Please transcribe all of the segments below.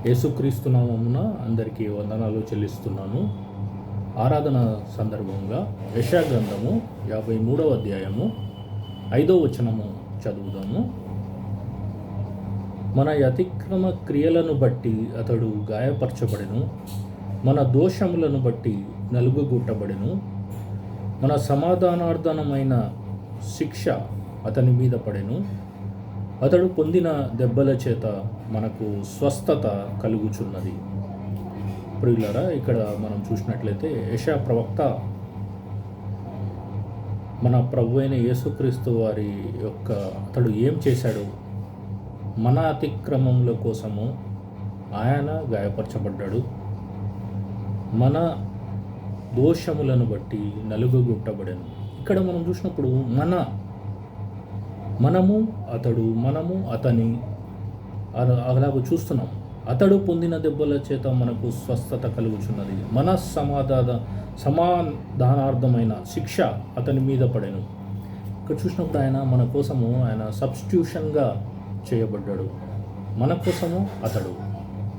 యేసుక్రీస్తు నామమున అందరికీ వందనాలు చెల్లిస్తున్నాను. ఆరాధన సందర్భంగా యెషయా గ్రంథము 53వ అధ్యాయము 5వ వచనము చదువుదాము. మన అతిక్రమ క్రియలను బట్టి అతడు గాయపరచబడెను, మన దోషములను బట్టి నలుగుగొట్టబడెను. మన సమాధానార్థమైన శిక్ష అతని మీద పడెను, అతడు పొందిన దెబ్బల చేత మనకు స్వస్థత కలుగుచున్నది. ప్రియులారా, ఇక్కడ మనం చూసినట్లయితే యెషయా ప్రవక్త మన ప్రభు అయిన యేసుక్రీస్తు వారి యొక్క అతడు ఏం చేశాడు, మన అతిక్రమముల కోసము ఆయన గాయపరచబడ్డాడు, మన దోషములను బట్టి నలుగుగొట్టబడెను. ఇక్కడ మనం చూసినప్పుడు మనము అతడు, మనము అతని అలాగ చూస్తున్నాం. అతడు పొందిన దెబ్బల చేత మనకు స్వస్థత కలుగుచున్నది, మన సమాధానార్థమైన శిక్ష అతని మీద పడెను. ఇక్కడ చూసినప్పుడు మన కోసము ఆయన సబ్స్టిట్యూషన్గా చేయబడ్డాడు. మన కోసము అతడు,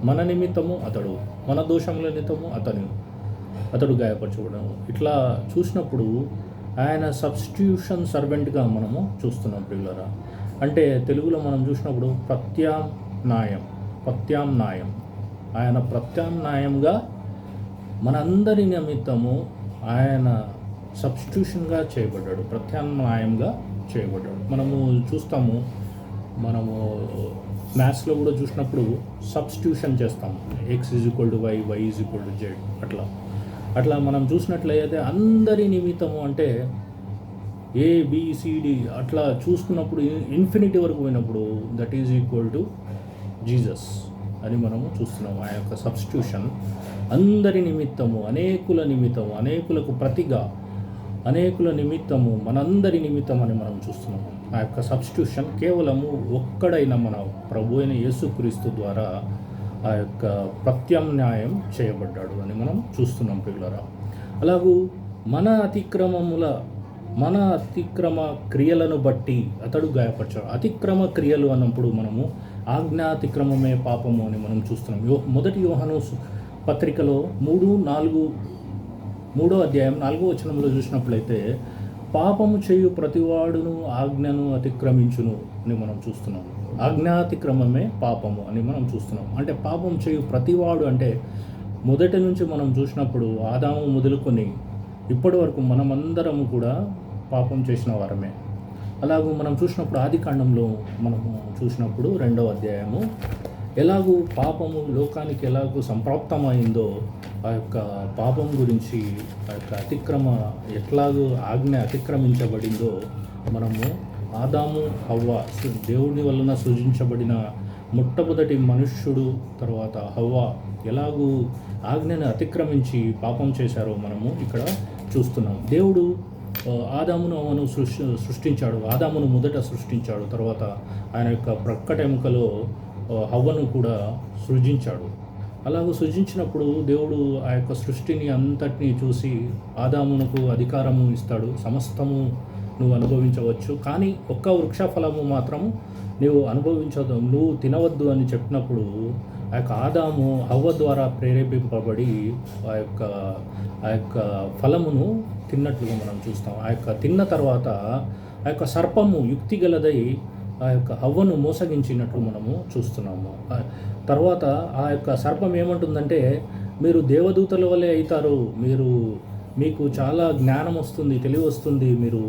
మన నిమిత్తము అతడు, మన దోషముల నిమిత్తము అతడు గాయపరచబడను. ఇట్లా చూసినప్పుడు ఆయన సబ్స్టిట్యూషన్ సర్వెంట్గా మనము చూస్తున్నాం ప్రియులారా. అంటే తెలుగులో మనం చూసినప్పుడు ప్రత్యామ్నాయం ఆయన ప్రత్యామ్నాయంగా మనందరి నిమిత్తము ఆయన సబ్స్టిట్యూషన్గా చేయబడ్డాడు, ప్రత్యామ్నాయంగా చేయబడ్డాడు. మనము చూస్తాము, మనము మ్యాథ్స్లో కూడా చూసినప్పుడు సబ్స్టిట్యూషన్ చేస్తాము, x=y, y=z అట్లా మనం చూసినట్లయితే అందరి నిమిత్తము అంటే ABCD అట్లా చూసుకున్నప్పుడు ఇన్ఫినిటీ వరకు పోయినప్పుడు that is equal to Jesus అని మనము చూస్తున్నాము. ఆ యొక్క సబ్స్టిట్యూషన్ అందరి నిమిత్తము, అనేకులకు ప్రతిగా, అనేకుల నిమిత్తము, మనందరి నిమిత్తం అని మనం చూస్తున్నాము. ఆ యొక్క సబ్స్టిట్యూషన్ కేవలము ఒక్కడైన మన ప్రభు అయిన యేసుక్రీస్తు ద్వారా ఆ యొక్క ప్రత్యామ్నాయం చేయబడ్డాడు అని మనం చూస్తున్నాం ప్రియులారా. అలాగూ మన అతిక్రమ క్రియలను బట్టి అతడు గాయపరచాడు. అతిక్రమ క్రియలు అన్నప్పుడు మనము ఆజ్ఞాతిక్రమమే పాపము అని మనం చూస్తున్నాం. మొదటి యోహాను పత్రికలో 3వ అధ్యాయం 4వ వచనంలో చూసినట్లయితే పాపము చేయు ప్రతివాడును ఆజ్ఞను అతిక్రమించును అని మనం చూస్తున్నాం. ఆజ్ఞాతిక్రమమే పాపము అని మనం చూస్తున్నాం. అంటే పాపం చేయు ప్రతివాడు అంటే మొదటి నుంచి మనం చూసినప్పుడు ఆదాము మొదలుకొని ఇప్పటి వరకు మనమందరము కూడా పాపం చేసిన వారమే. అలాగూ మనం చూసినప్పుడు ఆదికాండంలో మనము చూసినప్పుడు 2వ అధ్యాయము ఎలాగూ పాపము లోకానికి ఎలాగూ సంప్రాప్తమైందో ఆ యొక్క పాపం గురించి, ఆ యొక్క ఎట్లాగూ ఆజ్ఞ అతిక్రమించబడిందో మనము ఆదాము హవ్వ దేవుని వలన సృజించబడిన మొట్టమొదటి మనుష్యుడు తర్వాత హవ్వ ఎలాగూ ఆజ్ఞను అతిక్రమించి పాపం చేశారో మనము ఇక్కడ చూస్తున్నాం. దేవుడు ఆదామును అవను సృష్టించాడు. ఆదామును మొదట సృష్టించాడు, తర్వాత ఆయన యొక్క ప్రక్కట ఎముకలో హవ్వను కూడా సృజించాడు. అలాగూ సృజించినప్పుడు దేవుడు ఆ యొక్క సృష్టిని అంతటినీ చూసి ఆదామునకు అధికారము ఇస్తాడు, సమస్తము నువ్వు అనుభవించవచ్చు, కానీ ఒక్క వృక్షఫలము మాత్రము నువ్వు అనుభవించదు, నువ్వు తినవద్దు అని చెప్పినప్పుడు ఆ యొక్క ఆదాము హవ్వ ద్వారా ప్రేరేపింపబడి ఆ యొక్క ఫలమును తిన్నట్లుగా మనం చూస్తాం. ఆ యొక్క తిన్న తర్వాత ఆ యొక్క సర్పము యుక్తిగలదై ఆ యొక్క హవ్వను మోసగించినట్లు మనము చూస్తున్నాము. తర్వాత ఆ యొక్క సర్పం ఏమంటుందంటే, మీరు దేవదూతల వలె అవుతారు, మీకు చాలా జ్ఞానం వస్తుంది, తెలివి వస్తుంది మీరు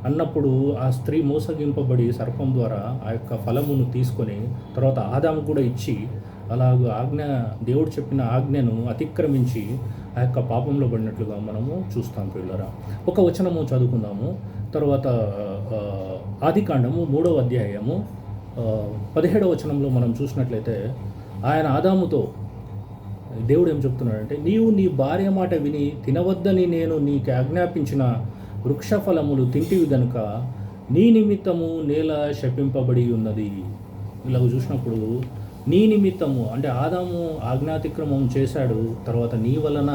అన్నప్పుడు ఆ స్త్రీ మోసగింపబడి సర్పం ద్వారా ఆ యొక్క ఫలమును తీసుకొని తర్వాత ఆదాము కూడా ఇచ్చి అలాగూ దేవుడు చెప్పిన ఆజ్ఞను అతిక్రమించి ఆ యొక్క పాపంలో పడినట్లుగా మనము చూస్తాం పిల్లరా. ఒక వచనము చదువుకుందాము. తర్వాత ఆదికాండము 3వ అధ్యాయము 17వ వచనంలో మనం చూసినట్లయితే ఆయన ఆదాముతో దేవుడు ఏం చెప్తున్నాడంటే, నీవు నీ భార్య మాట విని తినవద్దని నేను నీకు ఆజ్ఞాపించిన వృక్షఫలములు తింటివి గనుక నీ నిమిత్తము నేల శపింపబడి ఉన్నది. ఇలాగ చూసినప్పుడు నీ నిమిత్తము అంటే ఆదాము ఆజ్ఞాతిక్రమం చేశాడు, తర్వాత నీ వలన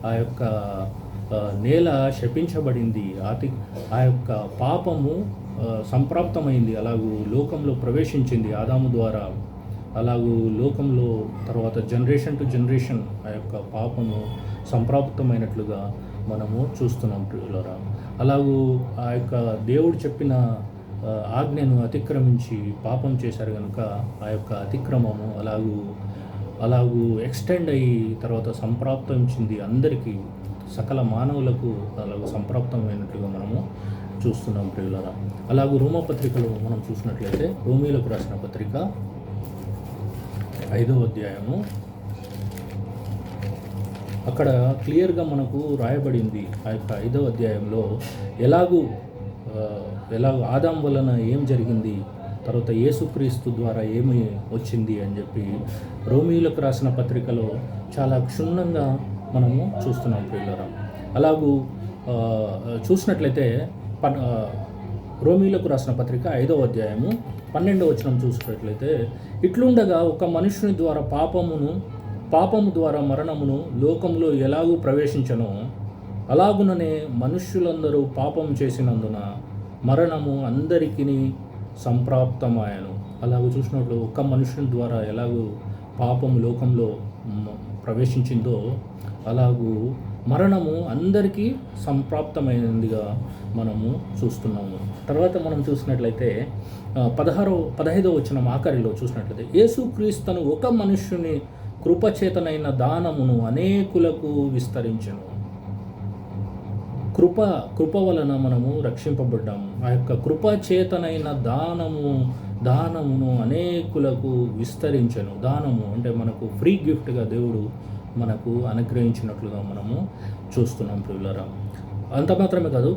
ఆ యొక్క నేల శపించబడింది, ఆ యొక్క పాపము సంప్రాప్తమైంది, అలాగూ లోకంలో ప్రవేశించింది ఆదాము ద్వారా. అలాగూ లోకంలో తర్వాత జనరేషన్ టు జనరేషన్ ఆ యొక్క పాపము సంప్రాప్తమైనట్లుగా మనము చూస్తున్నాం ప్రియులారా. అలాగూ ఆ యొక్క దేవుడు చెప్పిన ఆజ్ఞను అతిక్రమించి పాపం చేశారు కనుక ఆ యొక్క అతిక్రమము అలాగూ ఎక్స్టెండ్ అయ్యి తర్వాత సంప్రాప్తించింది అందరికీ, సకల మానవులకు అలాగ సంప్రాప్తమైనట్లుగా మనము చూస్తున్నాం ప్రియులారా. అలాగూ రోమపత్రికలో మనం చూసినట్లయితే రోమీలకు రాసిన పత్రిక 5వ అధ్యాయము, అక్కడ క్లియర్గా మనకు రాయబడింది. ఆ యొక్క 5వ అధ్యాయంలో ఎలాగూ ఆదాం వలన ఏం జరిగింది, తర్వాత యేసుక్రీస్తు ద్వారా ఏమి వచ్చింది అని చెప్పి రోమీలకు రాసిన పత్రికలో చాలా క్షుణ్ణంగా మనము చూస్తున్నాం ప్రియులారా. అలాగూ చూసినట్లయితే రోమీలకు రాసిన పత్రిక 5వ అధ్యాయము 12వ వచనం చూసినట్లయితే, ఇట్లుండగా ఒక మనుషుని ద్వారా పాపము ద్వారా మరణమును లోకంలో ఎలాగూ ప్రవేశించనో అలాగుననే మనుష్యులందరూ పాపం చేసినందున మరణము అందరికీ సంప్రాప్తమాయను. అలాగూ చూసినట్లు ఒక్క మనుషుని ద్వారా ఎలాగూ పాపము లోకంలో ప్రవేశించిందో అలాగూ మరణము అందరికీ సంప్రాప్తమైనదిగా మనము చూస్తున్నాము. తర్వాత మనం చూసినట్లయితే 15వ వచనం ఆఖరిలో చూసినట్లయితే, యేసుక్రీస్తును ఒక మనుష్యుని కృపచేతనైన దానమును అనేకులకు విస్తరించెను. కృప వలన మనము రక్షింపబడ్డాము. ఆ యొక్క కృపచేతనైన దానమును అనేకులకు విస్తరించెను. దానము అంటే మనకు ఫ్రీ గిఫ్ట్గా దేవుడు మనకు అనుగ్రహించినట్లుగా మనము చూస్తున్నాం ప్రియులారా. అంత మాత్రమే కాదు,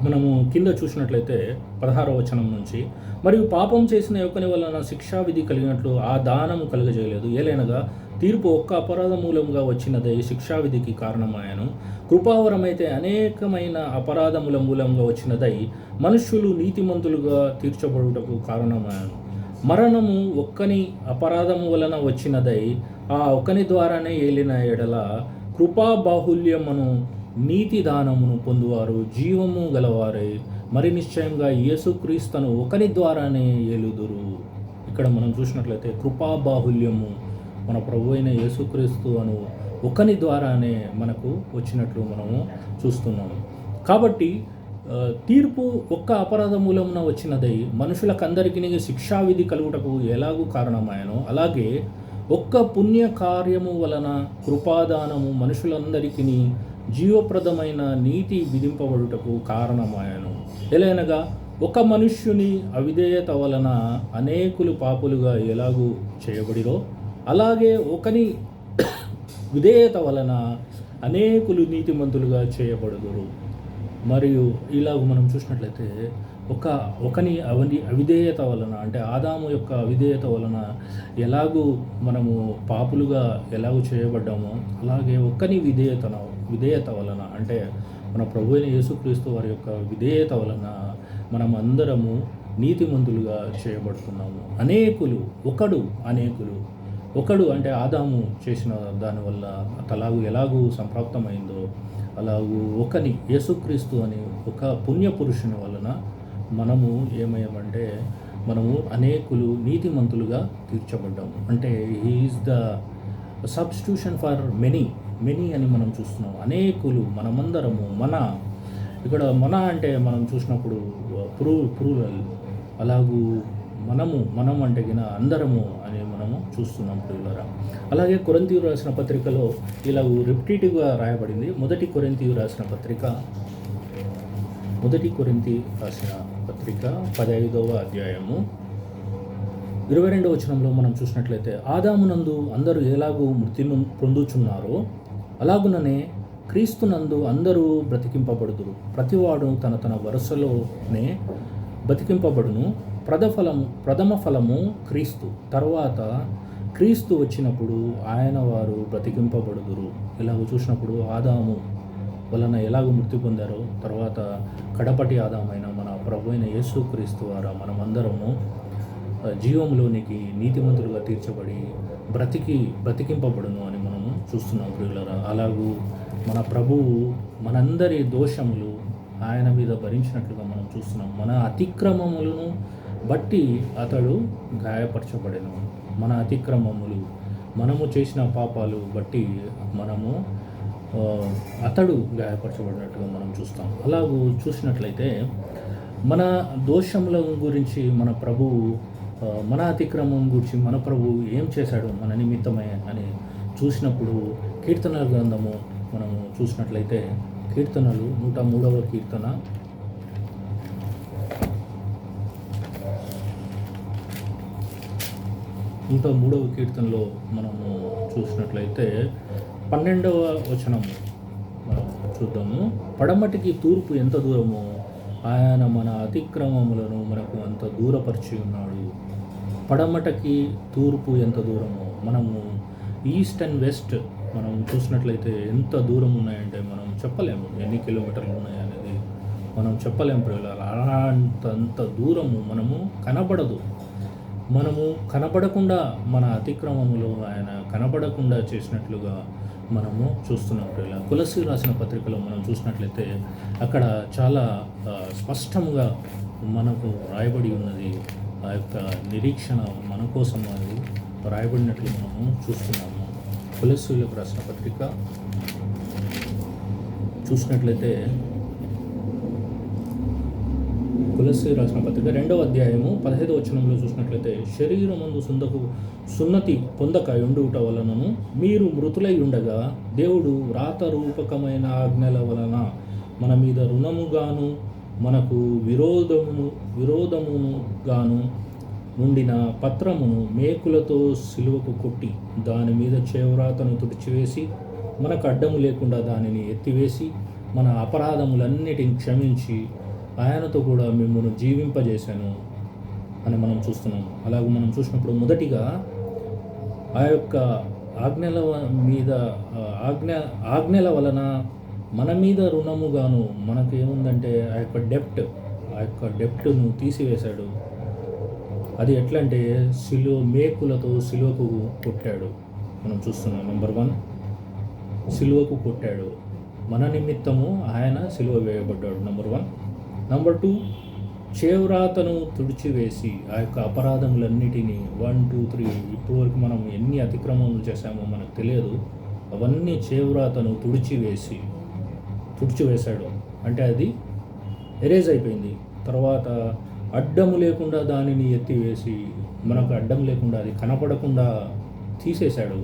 మనము కింద చూసినట్లయితే 16వ వచనం నుంచి, మరియు పాపం చేసిన యొక్కని వలన శిక్షావిధి కలిగినట్లు ఆ దానము కలుగజేయలేదు. ఏలైనగా తీర్పు ఒక్క అపరాధ మూలంగా వచ్చినదే శిక్షావిధికి కారణమాయను. కృపావరమైతే అనేకమైన అపరాధముల మూలంగా వచ్చినదై మనుష్యులు నీతిమంతులుగా తీర్చబడుటకు కారణమాయను. మరణము ఒక్కని అపరాధము వలన వచ్చినదై ఆ ఒక్కని ద్వారానే ఏలిన ఎడల కృపా బాహుల్యమును నీతి దానమును పొందువారు జీవము గలవారై మరి నిశ్చయంగా యేసుక్రీస్తును ఒకని ద్వారానే ఏలుదురు. ఇక్కడ మనం చూసినట్లయితే కృపా బాహుల్యము మన ప్రభు అయిన యేసుక్రీస్తు అను ఒకని ద్వారానే మనకు వచ్చినట్లు మనము చూస్తున్నాము. కాబట్టి తీర్పు ఒక్క అపరాధ మూలమున వచ్చినదై మనుషులకందరికీ శిక్షావిధి కలుగుటకు ఎలాగూ కారణమాయనో అలాగే ఒక్క పుణ్య కార్యము వలన కృపాదానము మనుషులందరికీ జీవప్రదమైన నీతి విధింపబడుటకు కారణమాయను. ఎలైనగా ఒక మనుష్యుని అవిధేయత వలన అనేకులు పాపులుగా ఎలాగూ చేయబడిరో అలాగే ఒకని విధేయత వలన అనేకులు నీతిమంతులుగా చేయబడుదురు. మరియు ఇలాగ మనం చూసినట్లయితే ఒకని అవిధేయత వలన అంటే ఆదాము యొక్క అవిధేయత వలన ఎలాగూ మనము పాపులుగా ఎలాగూ చేయబడ్డామో అలాగే ఒకని విధేయత వలన అంటే మన ప్రభు అయిన యేసుక్రీస్తు వారి యొక్క విధేయత వలన మనం అందరము నీతిమంతులుగా చేయబడుతున్నాము. ఒకడు అంటే ఆదాము చేసిన దానివల్ల ఎలాగూ సంప్రాప్తమైందో అలాగూ ఒకని యేసుక్రీస్తు అని ఒక పుణ్యపురుషుని వలన మనము ఏమయ్యామంటే మనము అనేకులు నీతిమంతులుగా తీర్చబడ్డాము. అంటే he is the substitution for many అని మనం చూస్తున్నాం. అనేకులు మనమందరము ఇక్కడ మన అంటే మనం చూసినప్పుడు ప్లూరల్ అలాగూ మనం అంటే అందరము అని మనము చూస్తున్నాం ప్రియులారా. అలాగే కొరింథీయులకు రాసిన పత్రికలో ఇలాగూ రిపిటేటివ్గా రాయబడింది. మొదటి కొరింథీ రాసిన పత్రిక 15వ అధ్యాయము 22వ వచనంలో మనం చూసినట్లయితే, ఆదామునందు అందరూ ఎలాగూ మృతిని పొందుచున్నారో అలాగుననే క్రీస్తునందు అందరూ బ్రతికింపబడుదురు. ప్రతివాడు తన వరుసలోనే బ్రతికింపబడును. ప్రథమ ఫలము క్రీస్తు, తర్వాత క్రీస్తు వచ్చినప్పుడు ఆయన వారు బ్రతికింపబడుదురు. ఇలాగ చూసినప్పుడు ఆదాము వలన ఎలాగో మృతి పొందారో తర్వాత కడపటి ఆదామైన మన ప్రభు అయిన యేసుక్రీస్తు ద్వారా మనమందరము జీవంలోనికి నీతిమంతులుగా తీర్చబడి బ్రతికింపబడును అని మనము చూస్తున్నాం ప్రియులారా. అలాగూ మన ప్రభువు మనందరి దోషములు ఆయన మీద భరించినట్లుగా మనం చూస్తున్నాం. మన అతిక్రమములను బట్టి అతడు గాయపరచబడెను. మన అతిక్రమములు, మనము చేసిన పాపాలు బట్టి మనము అతడు గాయపరచబడినట్టుగా మనం చూస్తాం. అలాగూ చూసినట్లయితే మన దోషముల గురించి మన ప్రభువు, మన అతిక్రమం గురించి మన ప్రభువు ఏం చేశాడు మన నిమిత్తమే అని చూసినప్పుడు కీర్తనల గ్రంథము మనము చూసినట్లయితే కీర్తనలు 103వ కీర్తన 103వ కీర్తనలో మనము చూసినట్లయితే 12వ వచనం మనం చూద్దాము. పడమటికి తూర్పు ఎంత దూరమో ఆయన మన అతిక్రమములను మనకు అంత దూరపరిచి ఉన్నాడు. పడమటకి తూర్పు ఎంత దూరమో, మనము ఈస్ట్ అండ్ వెస్ట్ మనం చూసినట్లయితే ఎంత దూరం ఉన్నాయంటే మనం చెప్పలేము, ఎన్ని కిలోమీటర్లు ఉన్నాయనేది మనం చెప్పలేము ప్రియులారా. అంత దూరము మనము కనబడదు. మనము కనబడకుండా మన అతిక్రమములు ఆయన కనబడకుండా చేసినట్లుగా మనము చూస్తున్నాం ప్రియులారా. కొలస్సీ రాసిన పత్రికలో మనం చూసినట్లయితే అక్కడ చాలా స్పష్టంగా మనకు రాయబడి ఉన్నది. ఆ యొక్క నిరీక్షణ మన కోసం అది రాయబడినట్లు మనము చూస్తున్నాము. కొలస్సీలకు రాసిన పత్రిక చూసినట్లయితే కొలస్సీ రాసిన పత్రిక 2వ అధ్యాయము 15వ వచనంలో చూసినట్లయితే శరీరమందు సున్నతి పొందక ఉండుట వలనను మీరు మృతులై ఉండగా దేవుడు వ్రాత రూపకమైన ఆజ్ఞల వలన మన మీద రుణముగాను మనకు విరోధమును గాను నుండిన పత్రమును మేకులతో సిలువకు కొట్టి దాని మీద చేవ్రాతను తుడిచివేసి మనకు అడ్డము లేకుండా దానిని ఎత్తివేసి మన అపరాధములన్నిటిని క్షమించి ఆయనతో కూడా మిమ్మల్ని జీవింపజేశాను అని మనం చూస్తున్నాం. అలాగే మనం చూసినప్పుడు మొదటిగా ఆ యొక్క ఆజ్ఞల వలన మన మీద రుణముగాను మనకు ఏముందంటే ఆ యొక్క డెప్ట్ను తీసివేశాడు. అది ఎట్లా అంటే మేకులతో సిలువకు కొట్టాడు. మనం చూస్తున్నాం. నెంబర్ 1 సిలువకు కొట్టాడు. మన నిమిత్తము ఆయన సిలువ వేయబడ్డాడు. నెంబర్ 1. నెంబర్ 2 చేవ్రాతను తుడిచివేసి ఆ యొక్క అపరాధములన్నిటినీ 1, 2, 3 ఇప్పటి వరకు మనం ఎన్ని అతిక్రమములు చేశామో మనకు తెలియదు. అవన్నీ చేవ్రాతను తుడిచివేశాడు. అంటే అది ఎరేజ్ అయిపోయింది. తర్వాత అడ్డము లేకుండా దానిని ఎత్తివేసి మనకు అడ్డం లేకుండా అది కనపడకుండా తీసేశాడు.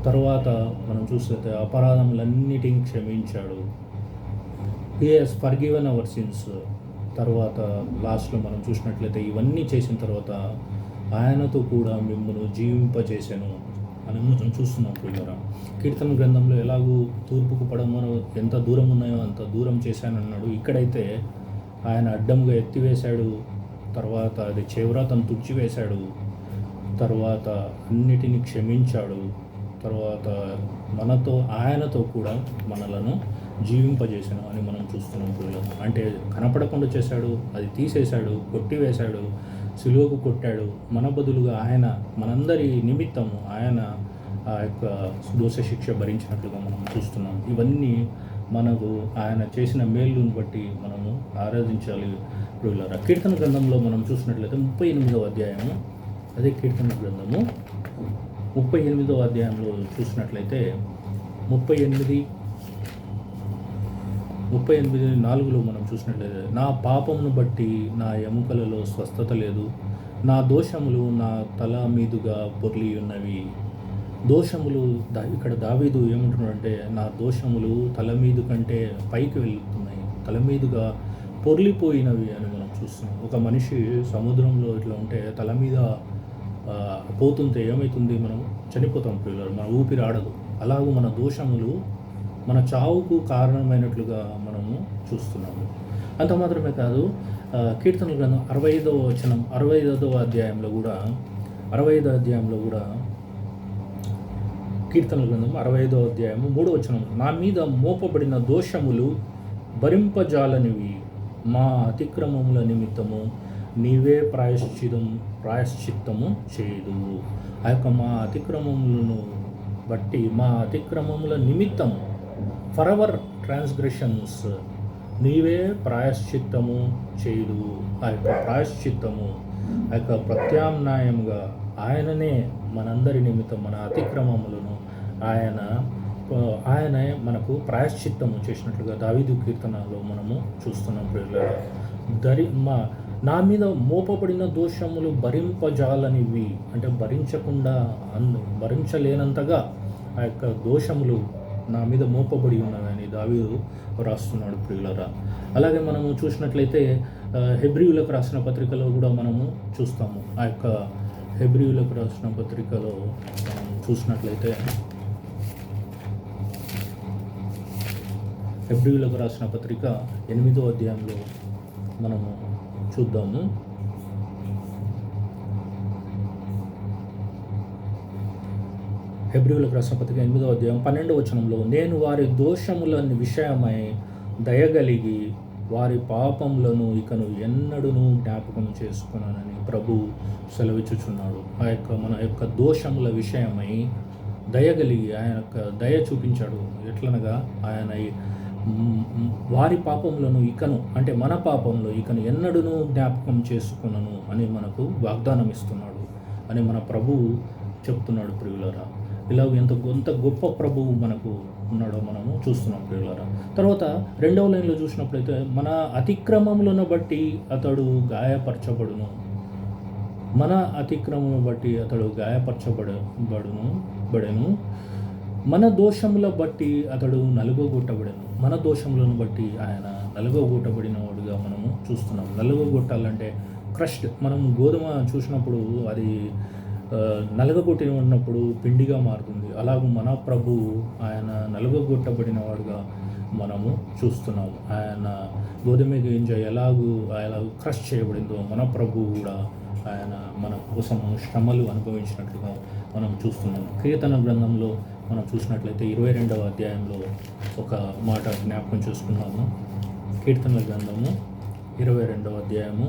తర్వాత మనం చూస్తే అపరాధములన్నిటిని క్షమించాడు. He has forgiven our sins. తర్వాత లాస్ట్లో మనం చూసినట్లయితే ఇవన్నీ చేసిన తర్వాత ఆయనతో కూడా మిమ్మల్ని జీవింపజేశాను అని మనం చూస్తున్నాం ప్రియులారా. కీర్తన గ్రంథంలో ఎలాగూ తూర్పుకు పడమను ఎంత దూరం ఉన్నాయో అంత దూరం చేశానన్నాడు. ఇక్కడైతే ఆయన అడ్డంగా ఎత్తివేశాడు. తర్వాత అది చేవ్రాతను తుడిచివేశాడు. తర్వాత అన్నిటినీ క్షమించాడు. తర్వాత ఆయనతో కూడా మనలను జీవింపజేశాను అని మనం చూస్తున్నాం పిల్లలు. అంటే కనపడకుండా చేశాడు, అది తీసేశాడు, కొట్టివేశాడు, సిలువకు కొట్టాడు. మన బదులుగా ఆయన మనందరి నిమిత్తము ఆయన ఆ యొక్క దోష శిక్ష భరించినట్లుగా మనం చూస్తున్నాం. ఇవన్నీ మనకు ఆయన చేసిన మేలును బట్టి మనము ఆరాధించాలి ప్రియులారా. కీర్తన గ్రంథంలో మనం చూసినట్లయితే 38వ అధ్యాయము, అదే కీర్తన గ్రంథము 38వ అధ్యాయంలో చూసినట్లయితే 38:4లో మనం చూసినట్లయితే నా పాపమును బట్టి నా ఎముకలలో స్వస్థత లేదు, నా దోషములు నా తల మీదుగా పొర్లి ఉన్నవి. దోషములు ఇక్కడ దావీదు ఏమంటున్నాడంటే నా దోషములు తల మీద కంటే పైకి వెళ్తున్నాయి, తల మీదుగా పొర్లిపోయినవి అని మనం చూస్తున్నాం. ఒక మనిషి సముద్రంలో ఇట్లా ఉంటే తల మీద పోతుంటే ఏమవుతుంది? మనం చనిపోతాం పిల్లలు, మన ఊపిరి ఆడదు. అలాగూ మన దోషములు మన చావుకు కారణమైనట్లుగా మనము చూస్తున్నాము. అంత మాత్రమే కాదు, కీర్తనల గ్రంథం 65వ అధ్యాయంలో కూడా కీర్తనల గ్రంథం 65వ అధ్యాయము 3వ వచనం, నా మీద మోపబడిన దోషములు భరింపజాలనివి, మా అతిక్రమముల నిమిత్తము నీవే ప్రాయశ్చిత్తము చేయదు. ఆ యొక్క మా అతిక్రమములను బట్టి, మా అతిక్రమముల నిమిత్తము, ఫర్ అవర్ ట్రాన్స్గ్రెషన్స్ నీవే ప్రాయశ్చిత్తము చేయుదు. ఆ యొక్క ప్రాయశ్చిత్తము, ఆ యొక్క ప్రత్యామ్నాయముగా ఆయననే మనందరి నిమిత్తం మన అతిక్రమములను ఆయనే మనకు ప్రాయశ్చిత్తము చేసినట్లుగా దావీదు కీర్తనలో మనము చూస్తున్నాం. ప్రియులారా, నా మీద మోపబడిన దోషములు భరింపజాలనివి, అంటే భరించలేనంతగా ఆ యొక్క దోషములు నా మీద మోపబడి ఉన్నదని దావీదు రాస్తున్నాడు. ప్రియులారా, అలాగే మనము చూసినట్లయితే హెబ్రీయులకు రాసిన పత్రికలో కూడా మనము చూస్తాము. ఆ యొక్క హెబ్రీయులకు రాసిన పత్రికలో మనం చూసినట్లయితే హెబ్రీయులకు రాసిన పత్రిక 8వ అధ్యాయంలో మనము చూద్దాము. హెబ్రీయులకు రాసిన పత్రిక 8వ అధ్యాయం 12వ వచనంలో, నేను వారి దోషముల విషయమై దయగలిగి వారి పాపములను ఇకను ఎన్నడూను జ్ఞాపకం చేసుకున్నానని ప్రభు సెలవిచ్చుచున్నాడు. మన యొక్క దోషముల విషయమై దయగలిగి ఆయన యొక్క దయ చూపించాడు. ఎట్లనగా ఆయన వారి పాపములను ఇకను, అంటే మన పాపంలో ఇకను ఎన్నడూను జ్ఞాపకం చేసుకున్నాను అని మనకు వాగ్దానం ఇస్తున్నాడు అని మన ప్రభువు చెప్తున్నాడు. ప్రియులారా, ఇలా ఎంత గొప్ప ప్రభువు మనకు ఉన్నాడో మనము చూస్తున్నాం. ప్రియులారా, తర్వాత 2వ లైన్లో చూసినప్పుడైతే, మన అతిక్రమములను బట్టి అతడు గాయపరచబడును. మన అతిక్రమములను బట్టి అతడు గాయపరచబడెను. మన దోషముల బట్టి అతడు నలుగొట్టబడెను. మన దోషములను బట్టి ఆయన నలుగొట్టబడిన వాడుగా మనము చూస్తున్నాం. నలుగొట్టాలంటే క్రష్డ్. మనం గోధుమ చూసినప్పుడు అది నలుగొట్టి ఉన్నప్పుడు పిండిగా మారుతుంది. అలాగూ మన ప్రభు ఆయన నలుగొట్టబడిన వాడుగా మనము చూస్తున్నాము. ఆయన గోధుమ గింజ ఎలాగూ క్రష్ చేయబడిందో మన ప్రభు కూడా ఆయన మన కోసము శ్రమలు అనుభవించినట్లుగా మనం చూస్తున్నాము. కీర్తన గ్రంథంలో మనం చూసినట్లయితే 22వ అధ్యాయంలో ఒక మాట జ్ఞాపకం చేసుకున్నాము. కీర్తనల గ్రంథము 22వ అధ్యాయము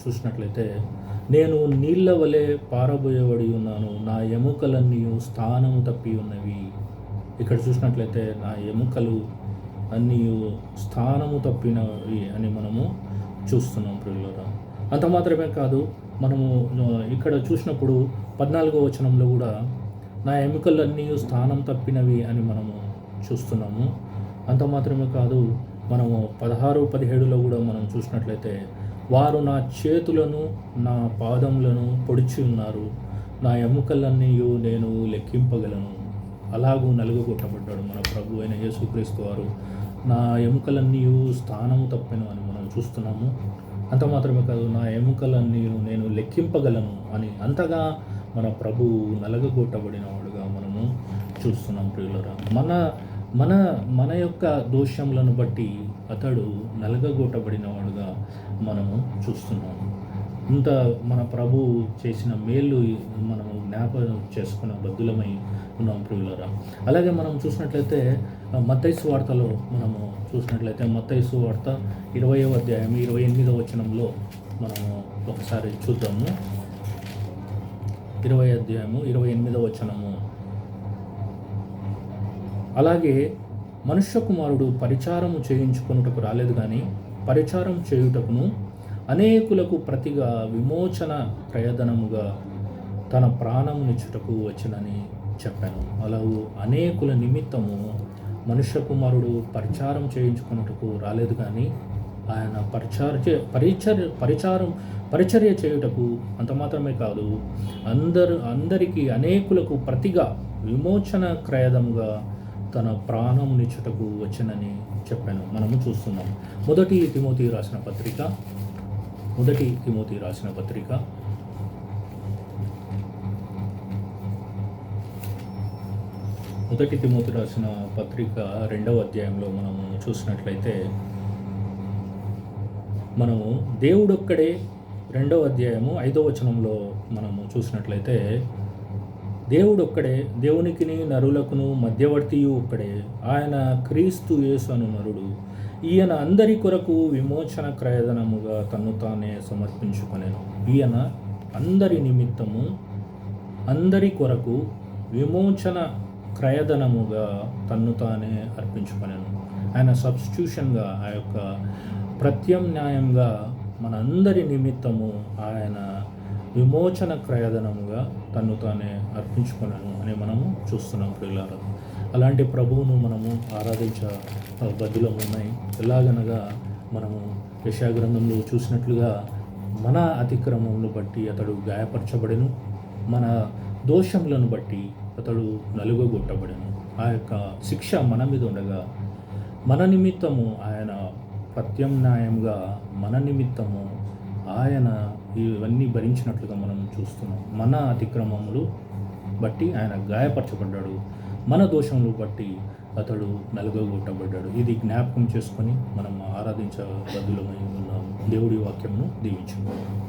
చూసినట్లయితే, నేను నీళ్ల వలె పారబోయబడి ఉన్నాను, నా ఎముకలన్నీ స్థానము తప్పి ఉన్నవి. ఇక్కడ చూసినట్లయితే నా ఎముకలు అన్నీ స్థానము తప్పినవి అని మనము చూస్తున్నాం. ప్రియులారా, అంత మాత్రమే కాదు, మనము ఇక్కడ చూసినప్పుడు 14వ వచనంలో కూడా నా ఎముకలన్నీ స్థానం తప్పినవి అని మనము చూస్తున్నాము. అంత మాత్రమే కాదు, మనము 16, 17లో కూడా మనం చూసినట్లయితే, వారు నా చేతులను నా పాదములను పొడిచి ఉన్నారు, నా ఎముకలన్నీ నేను లెక్కింపగలను. అలాగూ నలుగొట్టబడ్డాడు మన ప్రభు అయిన యేసుక్రీస్తు వారు. నా ఎముకలన్నీ స్థానము తప్పెను అని మనం చూస్తున్నాము. అంత మాత్రమే కాదు, నా ఎముకలన్నీ నేను లెక్కింపగలను అని అంతగా మన ప్రభు నలగొట్టబడిన వాడుగా మనము చూస్తున్నాం. ప్రియులరా, మన యొక్క దోషములను బట్టి అతడు నలగొట్టబడిన వాడుగా మనము చూస్తున్నాము. ఇంత మన ప్రభు చేసిన మేలు మనము జ్ఞాపకం చేసుకున్న బద్దులమై ఉన్నాం. ప్రియులరా, అలాగే మనం చూసినట్లయితే మత్తయి సువార్తలో మనము చూసినట్లయితే మత్తయి సువార్త 20వ అధ్యాయం 28వ వచనంలో మనము ఒకసారి చూద్దాము. 20వ అధ్యాయము 28వ వచనము, అలాగే మనుష్య కుమారుడు పరిచారము చేయించుకొనుటకు రాలేదు కానీ పరిచారం చేయుటకును అనేకులకు ప్రతిగా విమోచన ప్రయదనముగా తన ప్రాణమునిచ్చుటకు వచ్చినని చెప్పాను. అలాగూ అనేకుల నిమిత్తము మనుష్య కుమారుడు పరిచారం చేయించుకున్నట్టుకు రాలేదు కానీ ఆయన పరిచర్య చేయుటకు, అంత మాత్రమే కాదు, అందరికీ అనేకులకు ప్రతిగా విమోచన క్రయదముగా తన ప్రాణమునిచ్చుటకు వచ్చినని చెప్పాను. మనము చూస్తున్నాం. మొదటి తిమోతి రాసిన పత్రిక 2వ అధ్యాయంలో మనము చూసినట్లయితే, మనము దేవుడొక్కడే 2వ అధ్యాయము 5వ వచనంలో మనము చూసినట్లయితే, దేవుడొక్కడే, దేవునికిని నరులకును మధ్యవర్తియు ఒక్కడే, ఆయన క్రీస్తు యేసు అను నరుడు. ఈయన అందరి కొరకు విమోచన క్రయదనముగా తన్ను తానే సమర్పించుకొనెను. ఈయన అందరి నిమిత్తము, అందరి కొరకు విమోచన క్రయధనముగా తన్ను తానే అర్పించుకొనెను. ఆయన సబ్స్టిట్యూషన్గా, ఆ యొక్క ప్రత్యామ్నాయంగా మనందరి నిమిత్తము ఆయన విమోచన క్రయధనముగా తన్ను తానే అర్పించుకొనెను అని మనము చూస్తున్నాం ప్రియులారా. అలాంటి ప్రభువును మనము ఆరాధించ బద్దులమున్నాయి. ఎలాగనగా మనము యెషయా గ్రంథంలో చూసినట్లుగా మన అతిక్రమములను బట్టి అతడు గాయపరచబడెను, మన దోషములను బట్టి అతడు నలుగగొట్టబడెను. ఆ యొక్క శిక్ష మన మీద ఉండగా మన నిమిత్తము ఆయన ప్రత్యామ్నాయంగా మన నిమిత్తము ఆయన ఇవన్నీ భరించినట్లుగా మనం చూస్తున్నాం. మన అతిక్రమములు బట్టి ఆయన గాయపరచబడ్డాడు, మన దోషములు బట్టి అతడు నలుగగొట్టబడ్డాడు. ఇది జ్ఞాపకం చేసుకొని మనం ఆరాధించబద్దులమై ఉన్నాము. దేవుడి వాక్యమును దీవించుకుందాం.